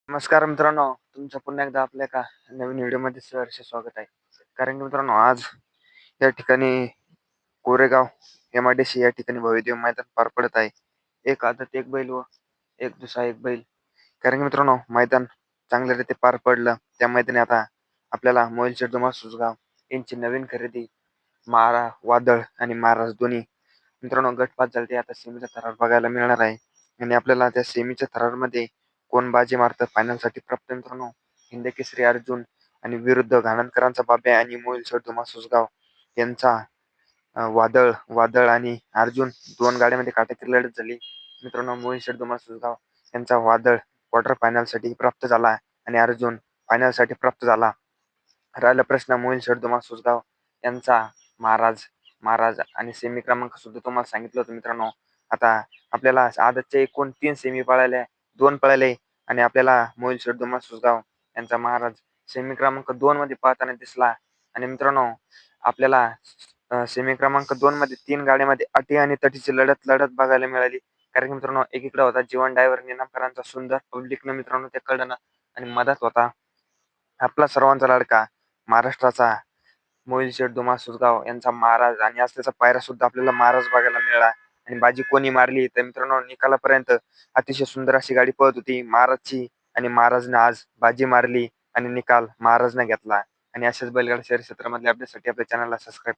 नमस्कार मित्रांनो, तुमचं पुन्हा एकदा आपल्या एका नवीन व्हिडिओमध्ये सहर्ष स्वागत आहे. कारण की मित्रांनो, आज या ठिकाणी कोरेगाव MIDC या ठिकाणी भव्यदिव्य मैदान पार पडत आहे. एक आदत एक बैल व एक दुसरा एक बैल. कारण की मित्रांनो, मैदान चांगल्यारीत्या पार पडलं. त्या मैदानी आता आपल्याला मोहिल शेठ सुजगाव यांची नवीन खरेदी वादळ आणि महाराज दोन्ही मित्रांनो गटपात झाले. आता सेमीचा थरार बघायला मिळणार आहे आणि आपल्याला त्या सेमीच्या थरारमध्ये कोण बाजी मारतं फायनलसाठी प्राप्त मित्रांनो हिंदकेसरी अर्जुन आणि विरुद्ध घाणंदकरांचा बाब्या आणि मोहिल शेठ सुजगाव यांचा वादळ वादळ आणि अर्जुन दोन गाड्यांमध्ये काटेकी लढत झाली. मित्रांनो मोहिल शेठ सुजगाव यांचा वादळ क्वार्टर फायनलसाठी प्राप्त झाला आणि अर्जुन फायनलसाठी प्राप्त झाला. राहिला प्रश्न मोहिल शेठ सुजगाव यांचा महाराज महाराज आणि सेमी क्रमांक सुद्धा तुम्हाला सांगितलं होतं मित्रांनो. आता आपल्याला आदतच्या एकूण 3 सेमी पळाल्या, 2 पळाले आणि आपल्याला मोहिल शेठ सुजगाव यांचा महाराज सेमी क्रमांक 2 मध्ये पळताना दिसला. आणि मित्रांनो आपल्याला सेमी क्रमांक 2 मध्ये 3 गाड्यांमध्ये अटी आणि तटीची लढत बघायला मिळाली. कारण की मित्रांनो एकीकडे होता जीवन डायव्हर निनामकरांचा सुंदर पब्लिकनं मित्रांनो त्या कडनं आणि मधात होता आपला सर्वांचा लाडका महाराष्ट्राचा मोहिल शेठ सुजगाव यांचा महाराज. आणि आज त्याचा पायरा सुद्धा आपल्याला महाराज बघायला मिळाला. आणि बाजी कोणी मारली तर मित्रांनो निकालापर्यंत अतिशय सुंदर अशी गाडी पळत होती महाराजची आणि महाराजने आज बाजी मारली आणि निकाल महाराजने घेतला. आणि अशाच बैलगाडा शर्यत क्षेत्रामधल्या अपडेटसाठी आपल्या चॅनलला सबस्क्राईब